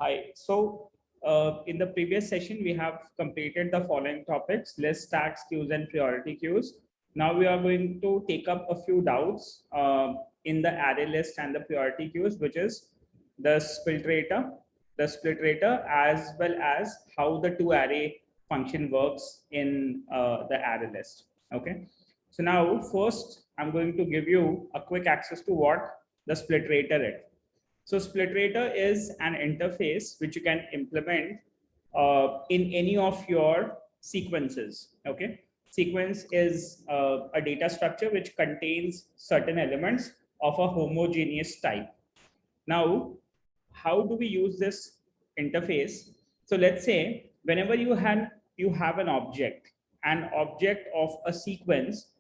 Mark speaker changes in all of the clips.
Speaker 1: Hi. So in the previous session, we have completed the following topics: list, stacks, queues, and priority queues. Now we are going to take up a few doubts in the array list and the priority queues, which is the spliterator, as well as how the two-array function works in the array list. Okay. So now first, I'm going to give you a quick access to what the spliterator is. So Spliterator is an interface which you can implement in any of your sequences. Okay, sequence is a data structure which contains certain elements of a homogeneous type. Now, how do we use this interface? So let's say whenever you have an object of a sequence,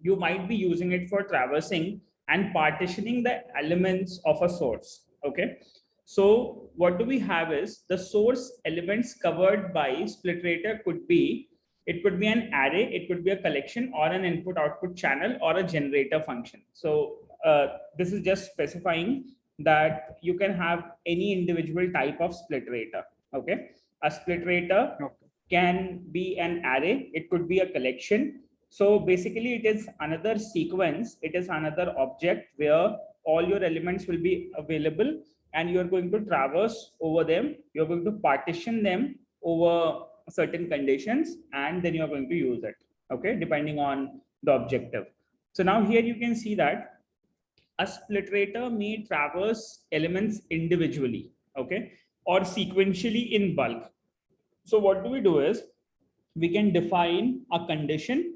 Speaker 1: you might be using it for traversing and partitioning the elements of a source. Okay. So what do we have is the source elements covered by Spliterator it could be an array, it could be a collection or an input output channel or a generator function. So this is just specifying that you can have any individual type of Spliterator. Okay. A Spliterator can be an array, it could be a collection. So basically it is another sequence, it is another object where all your elements will be available and you're going to traverse over them, you're going to partition them over certain conditions, and then you're going to use it, okay, depending on the objective. So now here you can see that a spliterator may traverse elements individually, okay, or sequentially in bulk. So what do we do is we can define a condition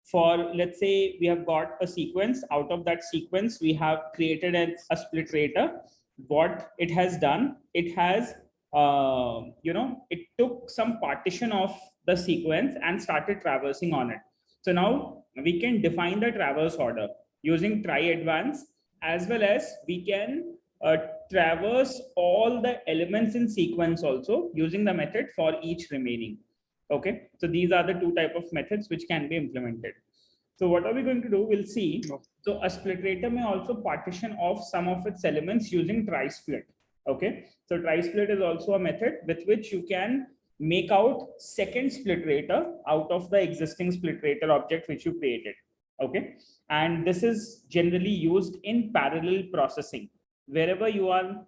Speaker 1: for, let's say we have got a sequence. Out of that sequence we have created a spliterator. What it has done, it has it took some partition of the sequence and started traversing on it. So now we can define the traverse order using try advance, as well as we can traverse all the elements in sequence also using the method for each remaining. Okay, so these are the two type of methods which can be implemented. So what are we going to do? We'll see. So a spliterator may also partition off some of its elements using try-split. Okay, so try-split is also a method with which you can make out second spliterator out of the existing spliterator object which you created. Okay, and this is generally used in parallel processing. Wherever you are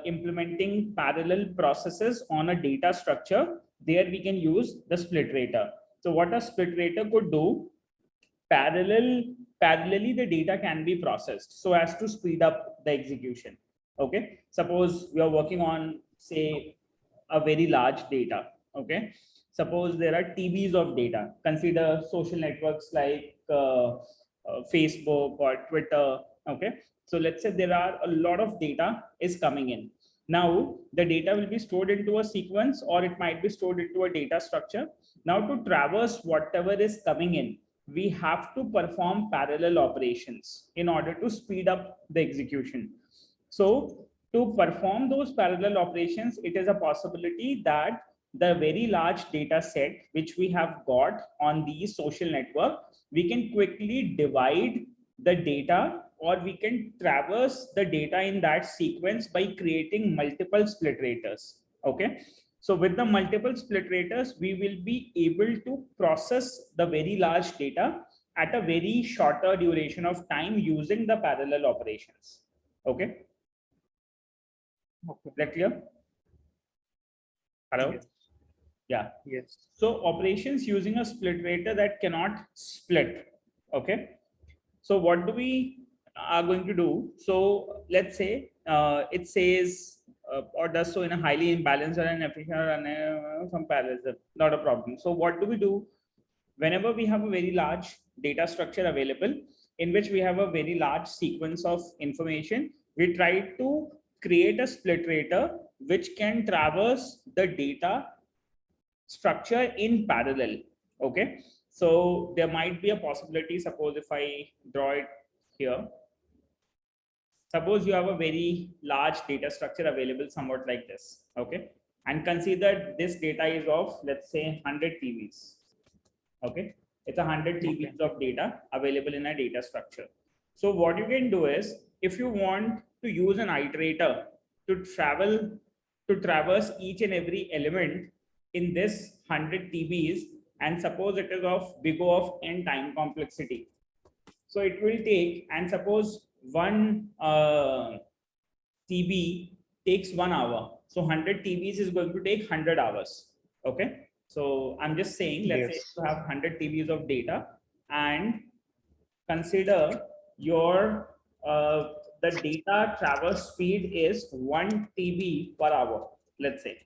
Speaker 1: implementing parallel processes on a data structure, there we can use the spliterator. So what a spliterator could do, parallelly the data can be processed so as to speed up the execution. Okay, suppose we are working on, say, a very large data. Okay, suppose there are TBs of data. Consider social networks like Facebook or Twitter. Okay, so let's say there are a lot of data is coming in. Now the data will be stored into a sequence, or it might be stored into a data structure. Now to traverse whatever is coming in, we have to perform parallel operations in order to speed up the execution. So to perform those parallel operations, it is a possibility that the very large data set which we have got on the social network, we can quickly divide the data, or we can traverse the data in that sequence by creating multiple splitrators. Okay, so with the multiple splitrators, we will be able to process the very large data at a very shorter duration of time using the parallel operations. Okay, is that clear? Hello?
Speaker 2: Yes.
Speaker 1: Yeah.
Speaker 2: Yes.
Speaker 1: So operations using a spliterator that cannot split. Okay, so what do we are going to do? So let's say it says or does so in a highly imbalanced or an efficient or some parallelism, not a problem. So what do we do whenever we have a very large data structure available in which we have a very large sequence of information? We try to create a spliterator which can traverse the data structure in parallel. Okay, so there might be a possibility. Suppose if I draw it here, suppose you have a very large data structure available somewhat like this. Okay, and consider this data is of, let's say, 100 TVs. Okay, it's 100 TVs of data available in a data structure. So what you can do is, if you want to use an iterator to traverse each and every element in this 100 TBs, and suppose it is of big O of n time complexity. So it will take, and suppose one TB takes 1 hour. So 100 TBs is going to take 100 hours. Okay. So I'm just saying, let's say you have 100 TBs of data, and consider your the data traverse speed is 1 TB per hour, let's say.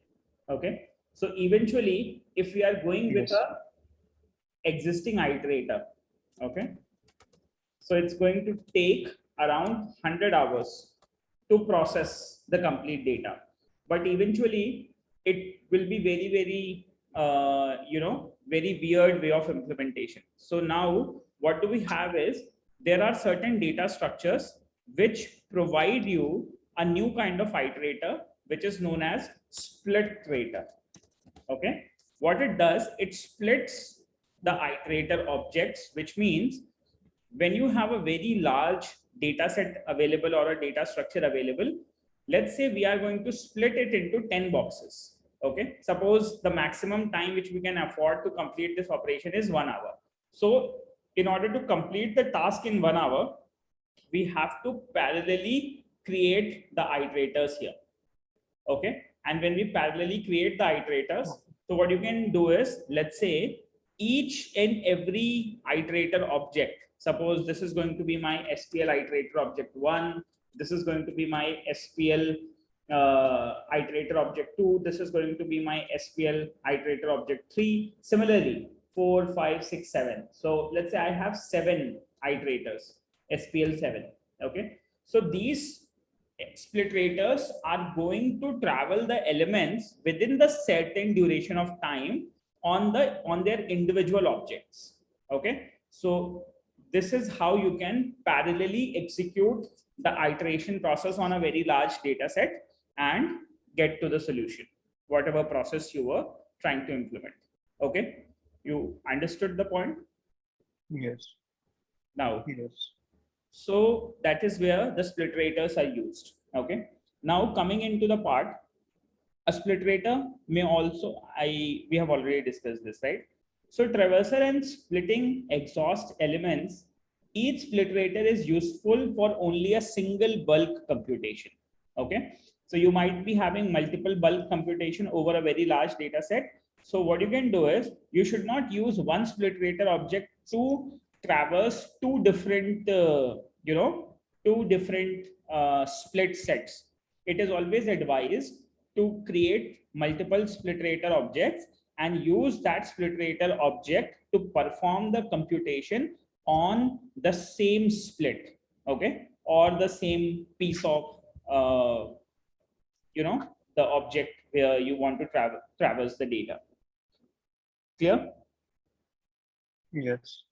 Speaker 1: Okay. So eventually, if we are going with a existing iterator, okay, so it's going to take around 100 hours to process the complete data. But eventually, it will be very, very, very weird way of implementation. So now what do we have is, there are certain data structures which provide you a new kind of iterator, which is known as Spliterator. Okay. What it does, it splits the iterator objects, which means when you have a very large data set available or a data structure available, let's say we are going to split it into 10 boxes. Okay. Suppose the maximum time which we can afford to complete this operation is 1 hour. So in order to complete the task in 1 hour, we have to parallelly create the iterators here. Okay. And when we parallelly create the iterators, so what you can do is, let's say each and every iterator object, suppose this is going to be my SPL iterator object 1, this is going to be my SPL iterator object 2, this is going to be my SPL iterator object 3, similarly 4, 5, 6, 7. So let's say I have 7 iterators, SPL 7. Okay. So these Splitrators are going to travel the elements within the certain duration of time on their individual objects. Okay. So this is how you can parallelly execute the iteration process on a very large data set and get to the solution, whatever process you were trying to implement. Okay. You understood the point?
Speaker 2: Yes.
Speaker 1: Now,
Speaker 2: Yes.
Speaker 1: so that is where the splitrators are used. Okay. Now coming into the part, a spliterator may also, we have already discussed this, right? So traverser and splitting exhaust elements, each spliterator is useful for only a single bulk computation. Okay. So you might be having multiple bulk computation over a very large data set. So what you can do is, you should not use one spliterator object to traverse two different split sets. It is always advised to create multiple spliterator objects and use that spliterator object to perform the computation on the same split, okay, or the same piece of the object where you want to traverse the data. Clear?
Speaker 2: Yes.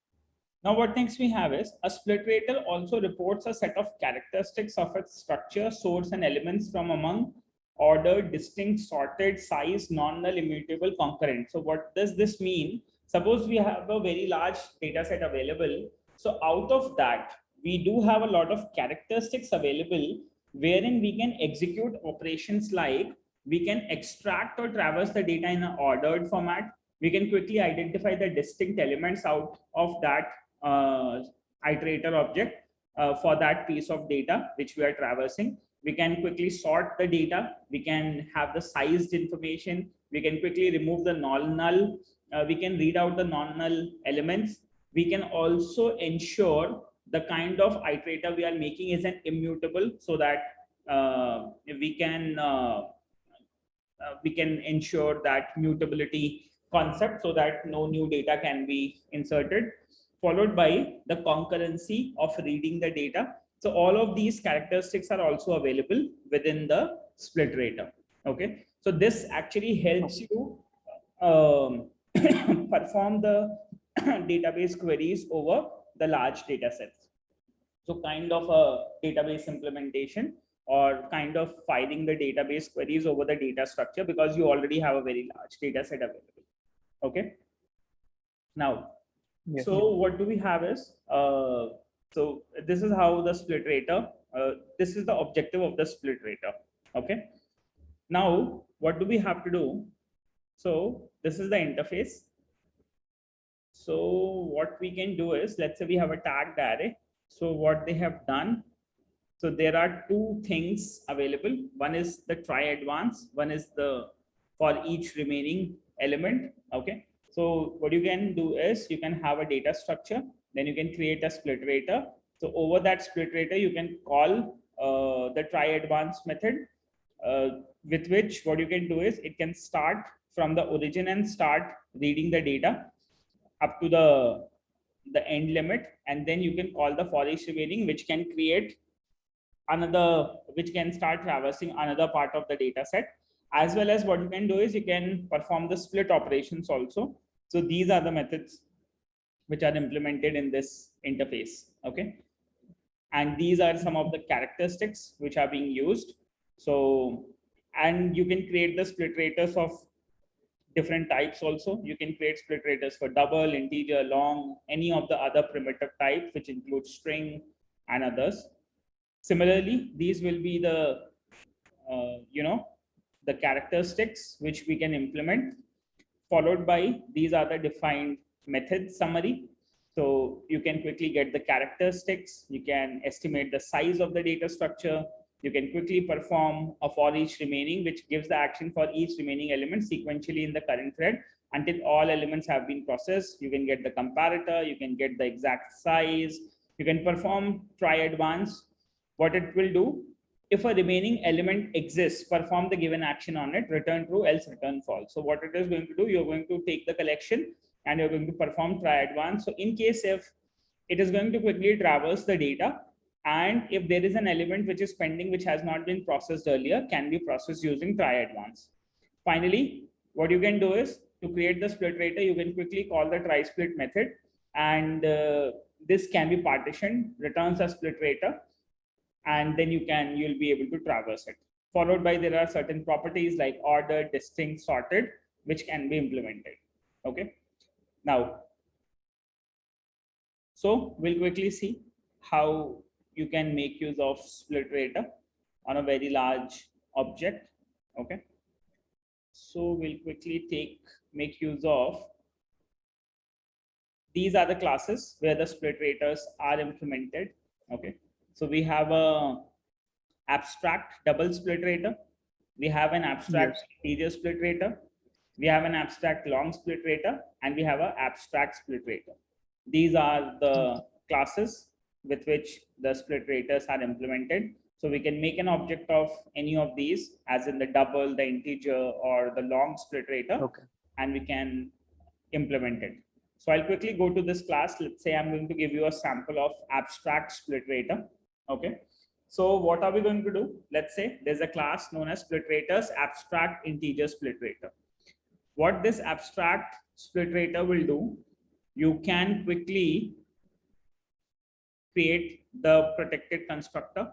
Speaker 1: Now, what next we have is, a spliterator also reports a set of characteristics of its structure, source, and elements from among ordered, distinct, sorted, size, non-null, immutable, concurrent. So what does this mean? Suppose we have a very large data set available. So out of that, we do have a lot of characteristics available wherein we can execute operations like, we can extract or traverse the data in an ordered format. We can quickly identify the distinct elements out of that iterator object for that piece of data which we are traversing. We can quickly sort the data. We can have the sized information. We can quickly remove the non-null. We can read out the non-null elements. We can also ensure the kind of iterator we are making is an immutable, so that we can ensure that mutability concept, so that no new data can be inserted, followed by the concurrency of reading the data. So all of these characteristics are also available within the spliterator. Okay. So this actually helps you perform the database queries over the large data sets. So kind of a database implementation, or kind of filing the database queries over the data structure, because you already have a very large data set available. Okay. Now, yes. So what do we have is, so this is how the spliterator, this is the objective of the spliterator. Okay. Now, what do we have to do? So this is the interface. So what we can do is, let's say we have a tagged array. So what they have done, so there are two things available. One is the try advance, one is the for each remaining element. Okay. So what you can do is you can have a data structure, then you can create a spliterator. So over that spliterator, you can call the try advance method, with which what you can do is it can start from the origin and start reading the data up to the end limit, and then you can call the for each remaining, which can create another, which can start traversing another part of the data set. As well as what you can do is you can perform the split operations also. So these are the methods which are implemented in this interface. Okay. And these are some of the characteristics which are being used. So, and you can create the splitrators of different types also. You can create splitrators for double, integer, long, any of the other primitive types, which include string and others. Similarly, these will be the, the characteristics which we can implement, followed by these are the defined methods summary. So you can quickly get the characteristics, you can estimate the size of the data structure, you can quickly perform a for each remaining, which gives the action for each remaining element sequentially in the current thread until all elements have been processed. You can get the comparator, you can get the exact size, you can perform try advance. What it will do, if a remaining element exists, perform the given action on it, return true, else return false. So what it is going to do, you're going to take the collection and you're going to perform try advance. So in case if it is going to quickly traverse the data, and if there is an element which is pending, which has not been processed earlier, can be processed using try advance. Finally, what you can do is to create the spliterator, you can quickly call the try split method, and this can be partitioned, returns a spliterator, and then you'll be able to traverse it. Followed by there are certain properties like ordered, distinct, sorted, which can be implemented. Okay. Now, so we'll quickly see how you can make use of spliterator on a very large object. Okay. So we'll quickly make use of, these are the classes where the splitrators are implemented. Okay. So we have a abstract double spliterator, we have an abstract integer spliterator, we have an abstract long spliterator, and we have an abstract spliterator. These are the classes with which the splitrators are implemented. So we can make an object of any of these, as in the double, the integer, or the long spliterator, okay, and we can implement it. So I'll quickly go to this class. Let's say I'm going to give you a sample of abstract spliterator. Okay. So what are we going to do? Let's say there's a class known as splitrators abstract integer spliterator. What this abstract spliterator will do, you can quickly create the protected constructor.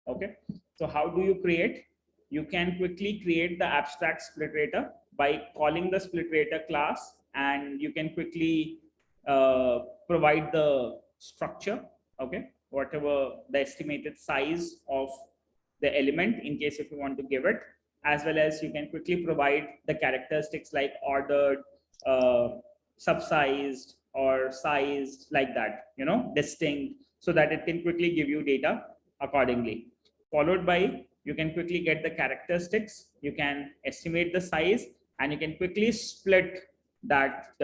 Speaker 1: Okay. So how do you create? You can quickly create the abstract spliterator by calling the spliterator class, and you can quickly provide the structure. Okay. Whatever the estimated size of the element, in case if you want to give it, as well as you can quickly provide the characteristics like ordered, subsized, or sized, like that, distinct, so that it can quickly give you data accordingly. Followed by, you can quickly get the characteristics, you can estimate the size, and you can quickly split that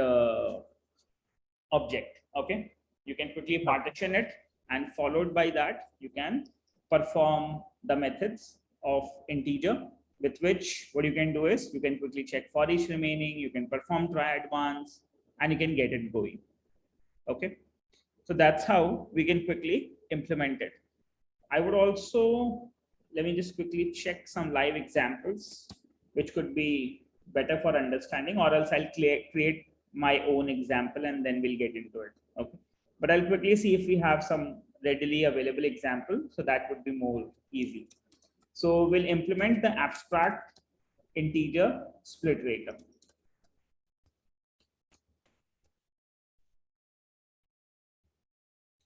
Speaker 1: object. Okay. You can quickly partition it, and followed by that, you can perform the methods of integer, with which what you can do is you can quickly check for each remaining, you can perform try advance, and you can get it going. Okay. So that's how we can quickly implement it. I would also, let me just quickly check some live examples, which could be better for understanding, or else I'll create my own example and then we'll get into it. Okay. But I'll quickly see if we have some readily available example, so that would be more easy. So we'll implement the abstract integer spliterator.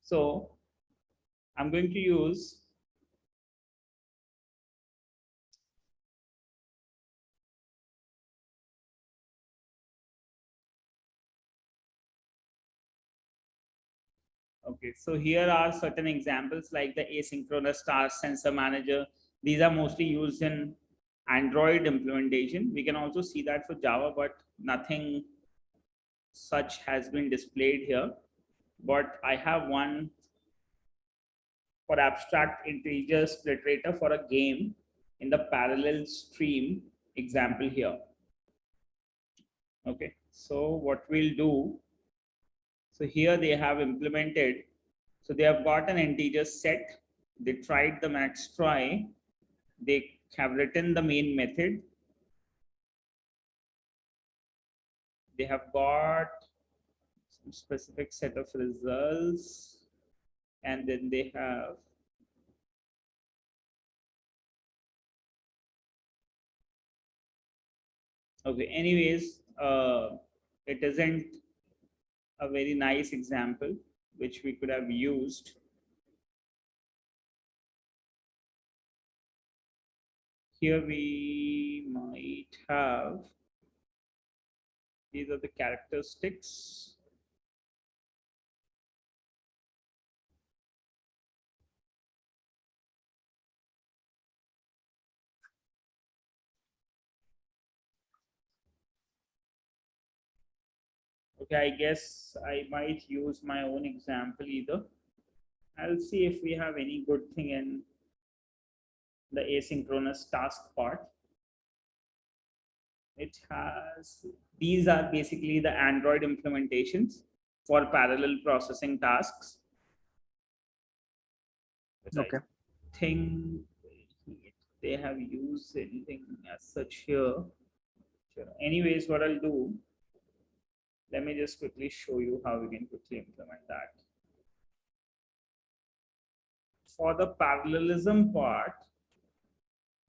Speaker 1: So I'm going to use Okay, so here are certain examples like the asynchronous task sensor manager. These are mostly used in Android implementation. We can also see that for Java, but nothing such has been displayed here. But I have one for abstract integer spliterator for a game in the parallel stream example here. Okay, so what we'll do, so here they have implemented, so they have got an integer set, they tried the max try, they have written the main method, they have got some specific set of results, and then they have okay, anyways, it isn't a very nice example which we could have used. Here we might have, these are the characteristics. Okay, I guess I might use my own example either. I'll see if we have any good thing in the asynchronous task part. It has, these are basically the Android implementations for parallel processing tasks.
Speaker 2: Okay.
Speaker 1: I think they have used anything as such here. Sure. Anyways, what I'll do, let me just quickly show you how we can quickly implement that. For the parallelism part,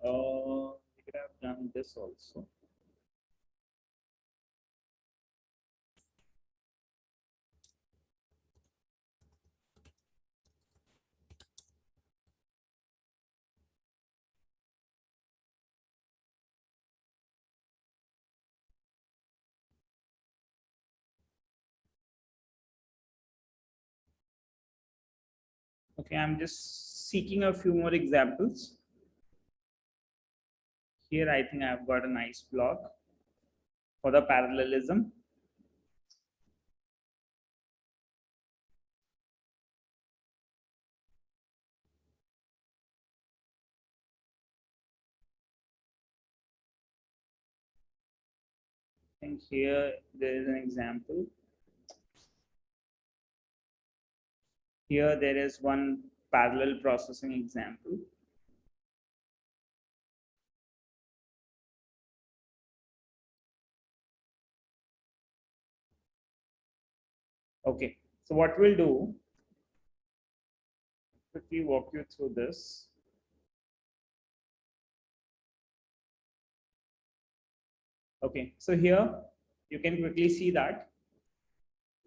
Speaker 1: we could have done this also. Okay, I'm just seeking a few more examples. Here, I think I've got a nice block for the parallelism. I think here there is an example. Here there is one parallel processing example. Okay, so what we'll do, quickly walk you through this. Okay, so here you can quickly see that.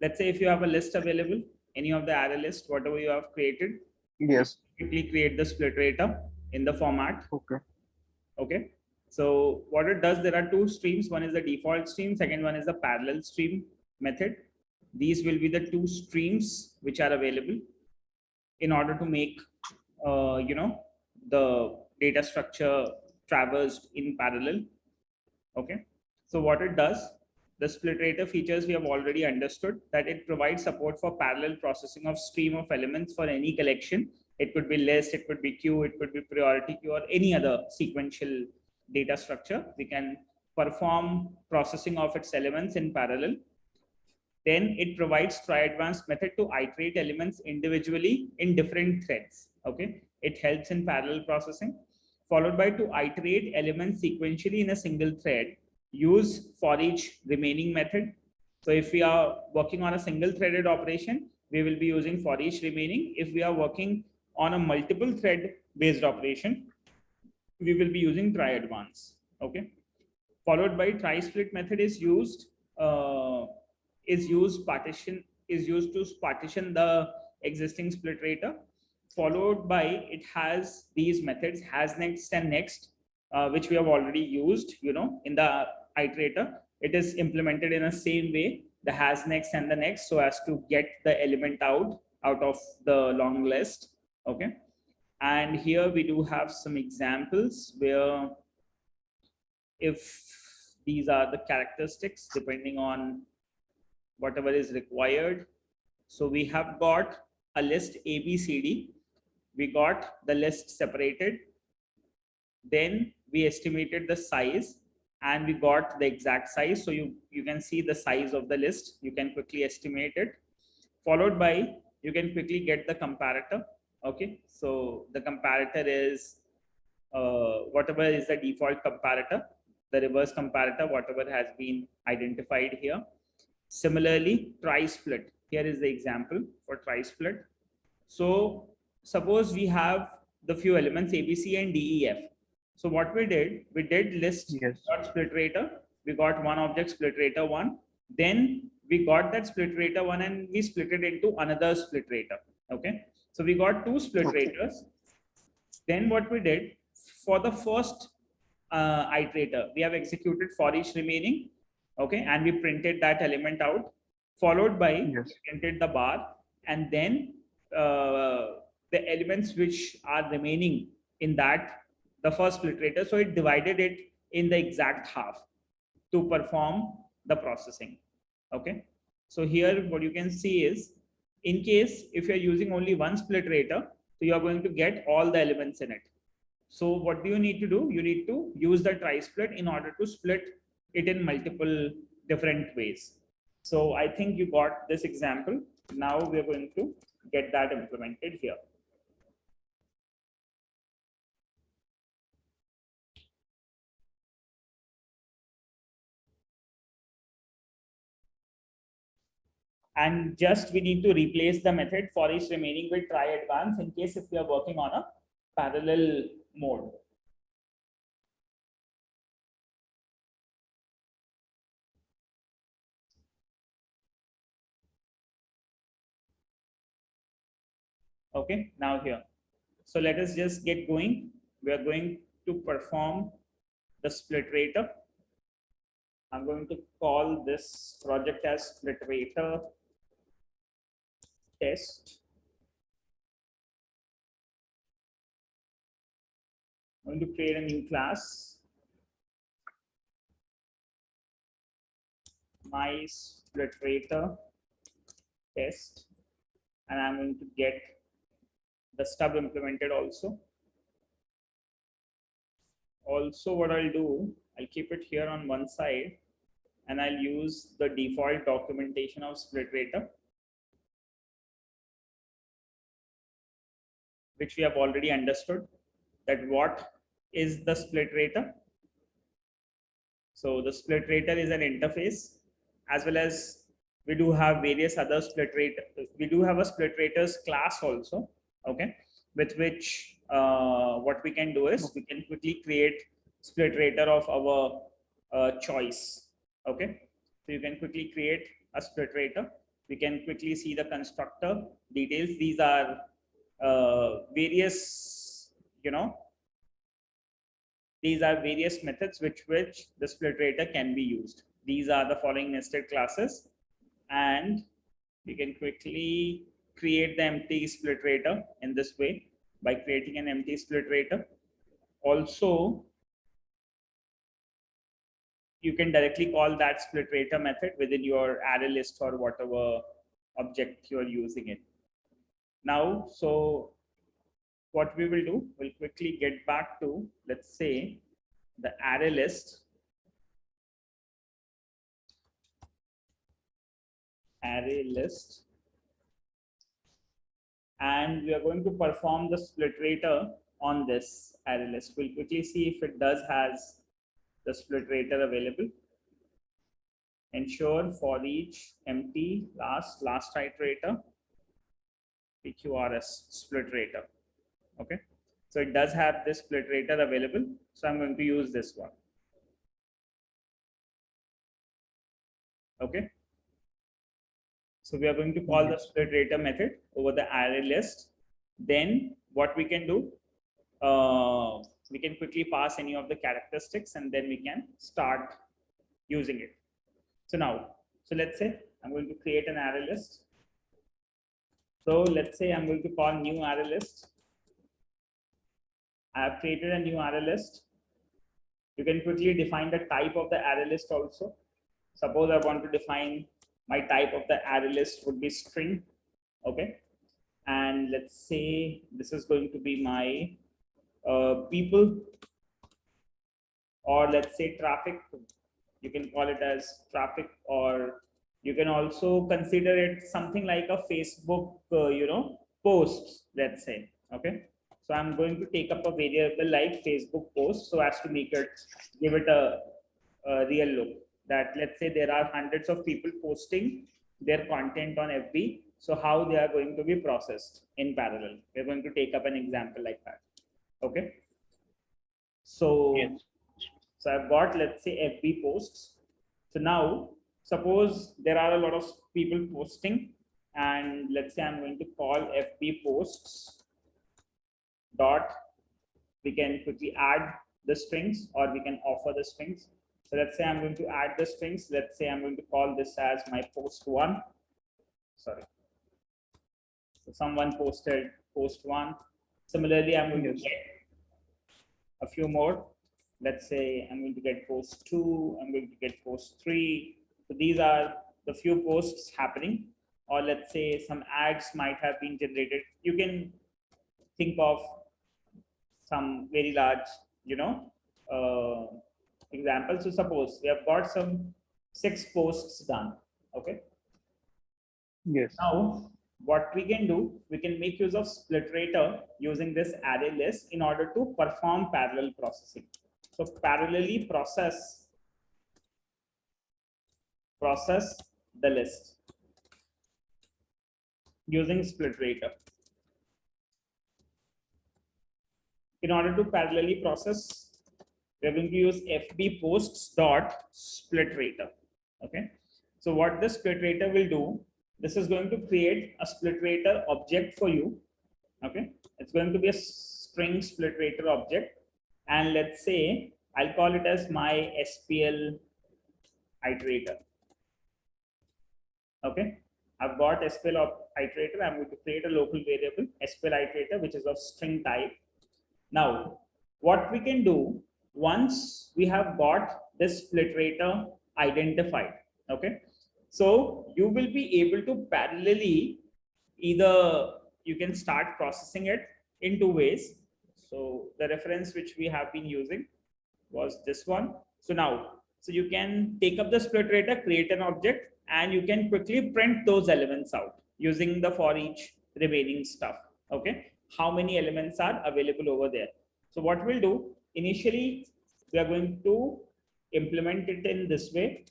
Speaker 1: Let's say if you have a list available, any of the array list, whatever you have created,
Speaker 2: Yes.
Speaker 1: quickly create the spliterator in the format.
Speaker 2: Okay.
Speaker 1: Okay. So what it does, there are two streams. One is the default stream. Second one is the parallel stream method. These will be the two streams which are available in order to make, the data structure traversed in parallel. Okay. So what it does, the Spliterator features we have already understood that it provides support for parallel processing of stream of elements for any collection. It could be list, it could be queue, it could be priority queue, or any other sequential data structure. We can perform processing of its elements in parallel. Then it provides try advanced method to iterate elements individually in different threads. Okay, it helps in parallel processing, followed by to iterate elements sequentially in a single thread. Use for each remaining method. So if we are working on a single threaded operation, we will be using for each remaining. If we are working on a multiple thread based operation, we will be using try advance. Okay, followed by try split method uh, is used to partition the existing spliterator. Followed by it has these methods has next and next, which we have already used, in the iterator. It is implemented in the same way, the has next and the next, so as to get the element out out of the long list. Okay. And here we do have some examples where if these are the characteristics depending on whatever is required. So we have got a list ABCD. We got the list separated. Then we estimated the size and we got the exact size. So you can see the size of the list. You can quickly estimate it. Followed by, you can quickly get the comparator. Okay. So the comparator is whatever is the default comparator, the reverse comparator, whatever has been identified here. Similarly, try-split. Here is the example for try-split. So suppose we have the few elements A, B, C, and D, E, F. So what we did list dot spliterator. We got one object spliterator 1. Then we got that spliterator 1 and we split it into another spliterator. Okay. So we got 2 splitrators. Then what we did for the first iterator, we have executed for each remaining. Okay. And we printed that element out, followed by we printed the bar, and then the elements which are remaining in that, the first spliterator. So it divided it in the exact half to perform the processing. Okay. So here what you can see is, in case if you're using only one spliterator, so you're going to get all the elements in it. So what do you need to do? You need to use the try-split in order to split it in multiple different ways. So I think you got this example. Now we're going to get that implemented here. And just we need to replace the method for each remaining with try advance in case if we are working on a parallel mode. Okay, now here. So let us just get going. We are going to perform the Spliterator. I'm going to call this project as Spliterator test. I'm going to create a new class. My Spliterator test. And I'm going to get the stub implemented also. Also, what I'll do, I'll keep it here on one side and I'll use the default documentation of Spliterator, which we have already understood that what is the Spliterator. So the Spliterator is an interface, as well as we do have various other Spliterator. We do have a Spliterators class also, okay, with which what we can do is we can quickly create Spliterator of our choice. Okay, so you can quickly create a Spliterator. We can quickly see the constructor details. These are various, these are various methods which the Spliterator can be used. These are the following nested classes, and we can quickly create the empty Spliterator in this way by creating an empty Spliterator. Also, you can directly call that Spliterator method within your ArrayList or whatever object you are using it. Now, so what we will do, we'll quickly get back to, let's say, the ArrayList. ArrayList. And we are going to perform the Spliterator on this ArrayList. We'll quickly see if it does has the Spliterator available. Ensure for each empty last iterator PQRS Spliterator. Okay, so it does have this Spliterator available. So I'm going to use this one. Okay. So we are going to call the Spliterator method over the ArrayList. Then what we can do, we can quickly pass any of the characteristics and then we can start using it. So now, so let's say I'm going to create an ArrayList. So let's say I'm going to call new ArrayList. I have created a new ArrayList. You can quickly define the type of the ArrayList also. Suppose I want to define my type of the ArrayList would be string. Okay. And let's say this is going to be my people, or let's say traffic. You can call it as traffic, or you can also consider it something like a Facebook, posts, let's say. Okay. So I'm going to take up a variable like Facebook post so as to give it a real look. That let's say there are hundreds of people posting their content on FB. So how they are going to be processed in parallel. We're going to take up an example like that. Okay. So,
Speaker 2: Yes.
Speaker 1: so I've got, let's say, FB posts. So now, suppose there are a lot of people posting, and let's say I'm going to call FB posts dot. We can quickly add the strings, or we can offer the strings. So let's say I'm going to add the strings. Let's say I'm going to call this as my post one. Sorry. So someone posted post one. Similarly, I'm going to get a few more. Let's say I'm going to get post two. I'm going to get post three. So these are the few posts happening. Or let's say some ads might have been generated. You can think of some very large, example. So suppose we have got some 6 posts done. Okay.
Speaker 2: Yes.
Speaker 1: Now, what we can do, we can make use of Spliterator using this array list in order to perform parallel processing. So parallelly process the list using Spliterator. In order to parallelly process, we're going to use FB posts dot Spliterator. Okay. So what this Spliterator will do, this is going to create a Spliterator object for you. Okay. It's going to be a string Spliterator object. And let's say I'll call it as my SPL iterator. Okay. I've got SPL iterator. I'm going to create a local variable SPL iterator, which is of string type. Now, what we can do once we have got this Spliterator identified, okay? So you will be able to parallelly, either you can start processing it in 2 ways. So the reference which we have been using was this one. So now, so you can take up the Spliterator, create an object, and you can quickly print those elements out using the for each remaining stuff. Okay, how many elements are available over there? So what we'll do, initially we are going to implement it in this way.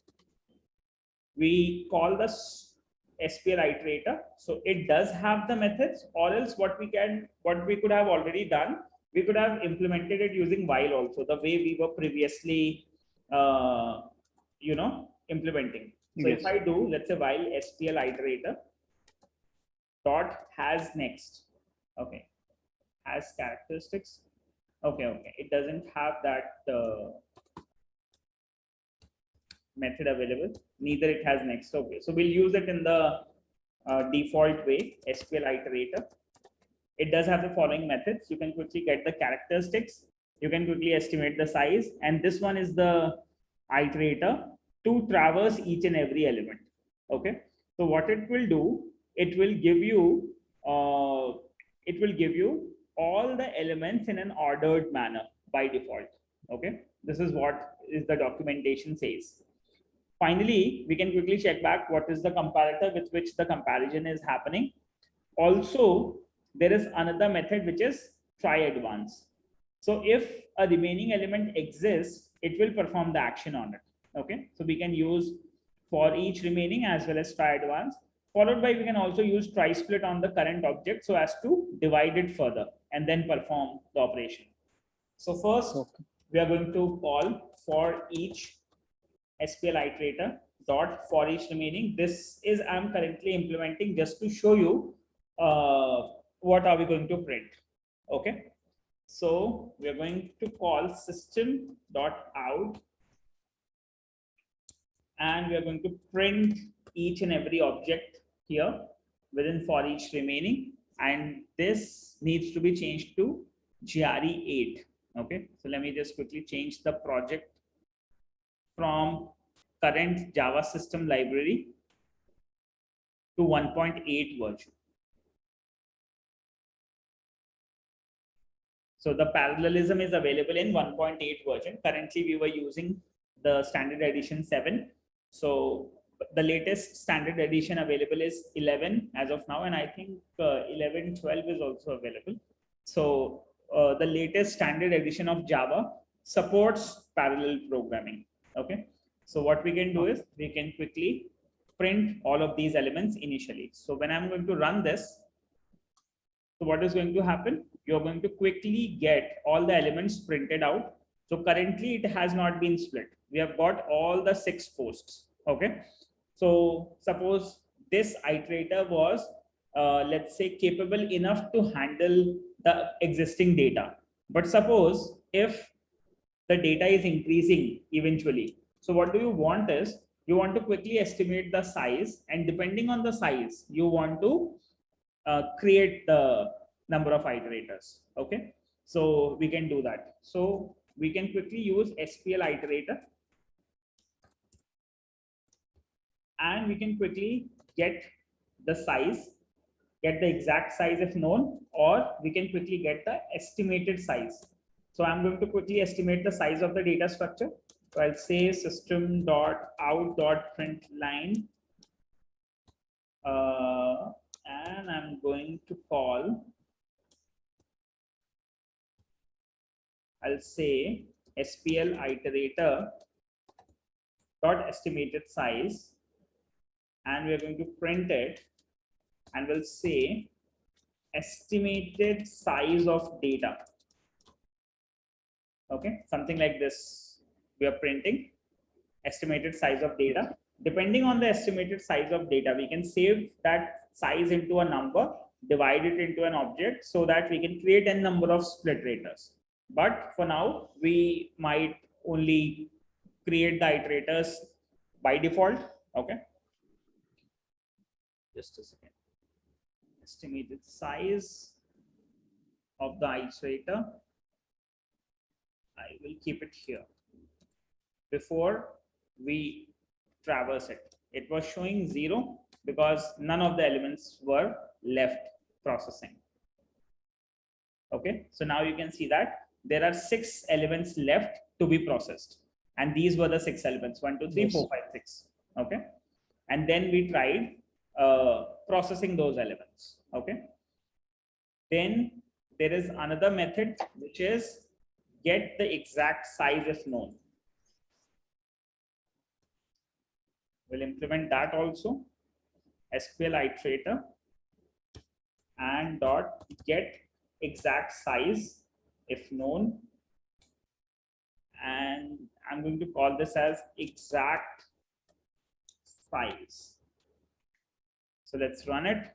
Speaker 1: We call this SPL iterator. So it does have the methods, or else what we could have already done, we could have implemented it using while also, the way we were previously implementing. So
Speaker 2: Yes.
Speaker 1: if I do, let's say while SPL iterator dot has next, okay, has characteristics. Okay, it doesn't have that method available, neither it has next. Okay, so we'll use it in the default way, SPL iterator. It does have the following methods. You can quickly get the characteristics, you can quickly estimate the size, and this one is the iterator to traverse each and every element. Okay, so what it will do, it will give you all the elements in an ordered manner by default. Okay, this is what is the documentation says. Finally, we can quickly check back what is the comparator with which the comparison is happening. Also, there is another method which is try advance. So if a remaining element exists, it will perform the action on it. Okay, so we can use for each remaining as well as try advance. Followed by, we can also use try split on the current object so as to divide it further and then perform the operation. So first, we are going to call for each SPL iterator dot for each remaining. This is I'm currently implementing just to show you what are we going to print. Okay, so we are going to call system dot out, and we are going to print each and every object here. within for each remaining, and this needs to be changed to GRE8. Okay, so let me just quickly change the project from current Java system library to 1.8 version. So the parallelism is available in 1.8 version. Currently, we were using the standard edition 7. So the latest standard edition available is 11 as of now, and I think 11.12 is also available. So the latest standard edition of Java supports parallel programming. Okay. So what we can do is we can quickly print all of these elements initially. So when I'm going to run this, so what is going to happen? You're going to quickly get all the elements printed out. So currently it has not been split. We have got all the 6 posts. Okay. So suppose this iterator was, let's say, capable enough to handle the existing data. But suppose if the data is increasing eventually. So what do you want is, you want to quickly estimate the size, and depending on the size, you want to create the number of iterators. Okay, so we can do that. So we can quickly use SPL iterator, and we can quickly get the size, get the exact size if known, or we can quickly get the estimated size. So I'm going to quickly estimate the size of the data structure. So I'll say system.out.println, and I'm going to call, I'll say SPL iterator dot estimated size, and we're going to print it, and we'll say estimated size of data. Okay, something like this. We are printing estimated size of data. Depending on the estimated size of data, we can save that size into a number, divide it into an object, so that we can create a number of Spliterators. But for now, we might only create the iterators by default. Okay, just a second. Estimated size of the iterator, I will keep it here. Before we traverse it, it was showing 0 because none of the elements were left processing. Okay, so now you can see that there are 6 elements left to be processed, and these were the 6 elements, 1, 2, 3, 4, 5, 6. Okay, and then we tried processing those elements. Okay, then there is another method, which is get the exact size if known. We'll implement that also. SPL iterator and dot get exact size if known, and I'm going to call this as exact size. So let's run it.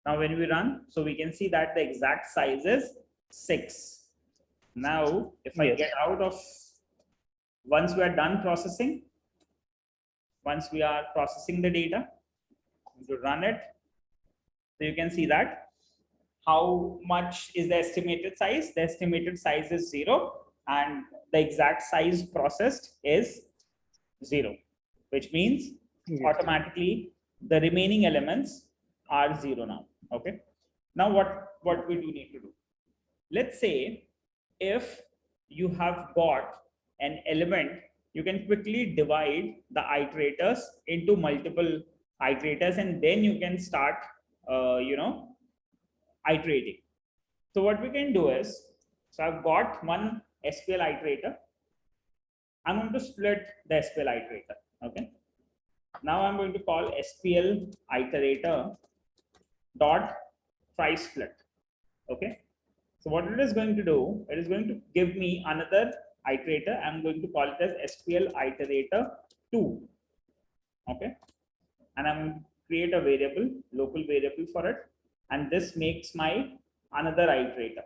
Speaker 1: Now when we run, so we can see that the exact size is 6. Now if I get out of, once we are done processing, once we are processing the data, to run it, so you can see that how much is the estimated size. The estimated size is 0, and the exact size processed is 0, which means automatically the remaining elements are 0 now. Okay, now what we do need to do, let's say if you have got an element, you can quickly divide the iterators into multiple iterators, and then you can start iterating. So what we can do is, so I've got one SPL iterator, I'm going to split the SPL iterator. Okay, now I'm going to call SPL iterator dot try split. Okay, so what it is going to do, it is going to give me another iterator. I'm going to call it as SPL iterator 2. Okay, and I'm going to create a variable, local variable for it, and this makes my another iterator.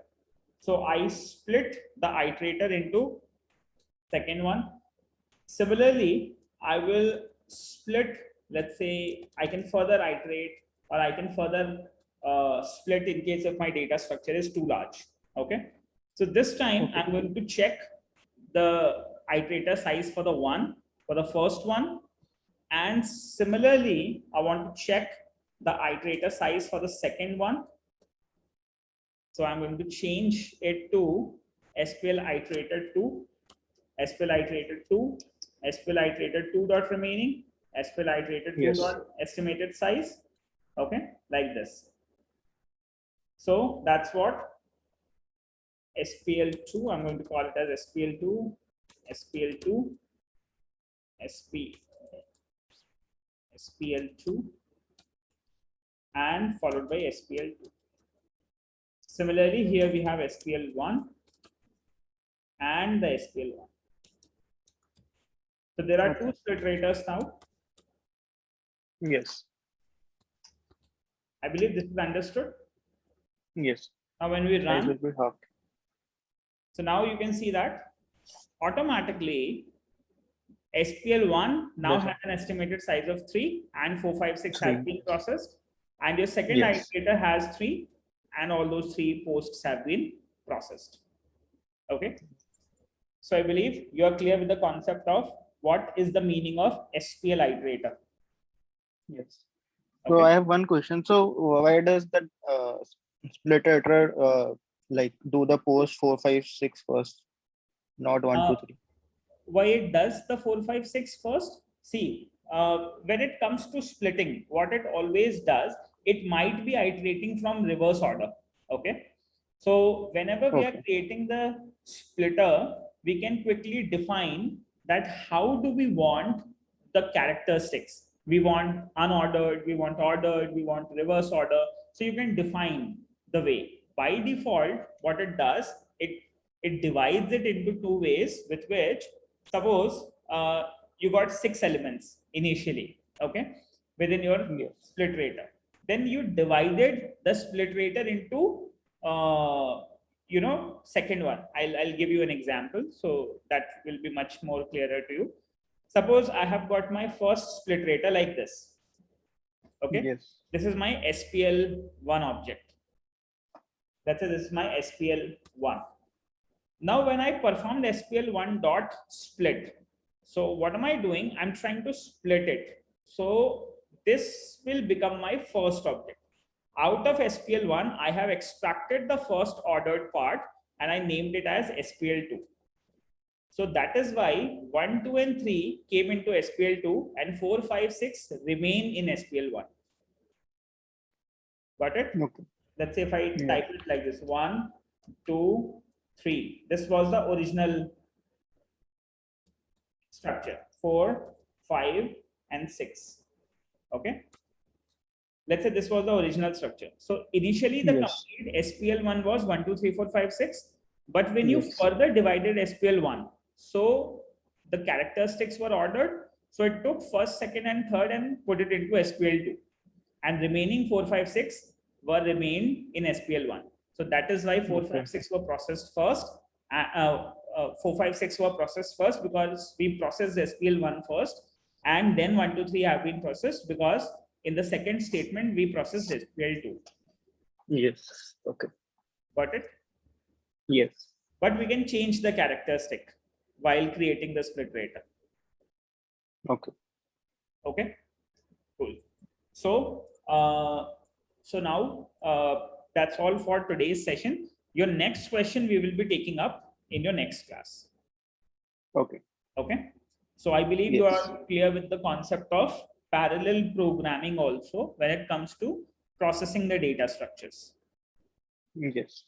Speaker 1: So I split the iterator into second one. Similarly, I will split let's say I can further iterate, or I can further split in case if my data structure is too large. Okay. So this time I'm going to check the iterator size for the first one. And similarly, I want to check the iterator size for the second one. So I'm going to change it to SQL iterator 2, SQL iterator 2, SQL iterator 2 dot remaining, SQL iterator 2 dot estimated size. Okay, like this. So that's what SPL2, I'm going to call it as SPL2, SPL2, SPL2, and followed by SPL2. Similarly, here we have SPL1 and the SPL1. So there are two splitterators now.
Speaker 2: Yes.
Speaker 1: I believe this is understood.
Speaker 2: Yes.
Speaker 1: Now when we run,
Speaker 2: will be halved.
Speaker 1: So now you can see that automatically SPL1 now has an estimated size of 3 and 456 has been processed, and your second iterator has 3 and all those 3 posts have been processed. Okay. So I believe you are clear with the concept of what is the meaning of SPL iterator.
Speaker 2: Yes. So I have one question. So why does that Spliterator like do the post 4, 5, 6 first, not 1, 2, 3?
Speaker 1: Why it does the 4, 5, 6 first? See, when it comes to splitting, what it always does, it might be iterating from reverse order. Okay. So whenever we are creating the splitter, we can quickly define that how do we want the characteristics. We want unordered, we want ordered, we want reverse order. So you can define the way. By default, what it does, it divides it into 2 ways, with which, suppose you got 6 elements initially, okay, within your spliterator. Then you divided the spliterator into second one. I'll give you an example so that will be much more clearer to you. Suppose I have got my first spliterator like this. Okay. This is my SPL1 object. Let's say this is my SPL1. Now, when I performed SPL1 dot split, so what am I doing? I'm trying to split it. So this will become my first object. Out of SPL1, I have extracted the first ordered part and I named it as SPL2. So that is why 1, 2, and 3 came into SPL2 and 4, 5, 6 remain in SPL1. Got it? Okay. Let's say if I type it like this, 1, 2, 3. This was the original structure. 4, 5, and 6. Okay. Let's say this was the original structure. So initially the complete SPL1 was 1, 2, 3, 4, 5, 6. But when you further divided SPL1, so the characteristics were ordered. So it took first, second, and third and put it into SPL2. And remaining 4, 5, 6 were remained in SPL1. So that is why 4, 5, 6 were processed first. 4, 5, 6 were processed first because we processed SPL1 first, and then 1, 2, 3 have been processed because in the second statement we processed SPL2.
Speaker 2: Yes. Okay.
Speaker 1: Got it?
Speaker 2: Yes.
Speaker 1: But we can change the characteristic while creating the spliterator.
Speaker 2: Okay.
Speaker 1: Okay. Cool. So now that's all for today's session. Your next question we will be taking up in your next class.
Speaker 2: Okay.
Speaker 1: Okay. So I believe you are clear with the concept of parallel programming also when it comes to processing the data structures.
Speaker 2: Yes.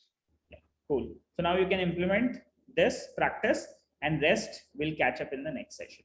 Speaker 1: Yeah, cool. So now you can implement this practice, and rest will catch up in the next session.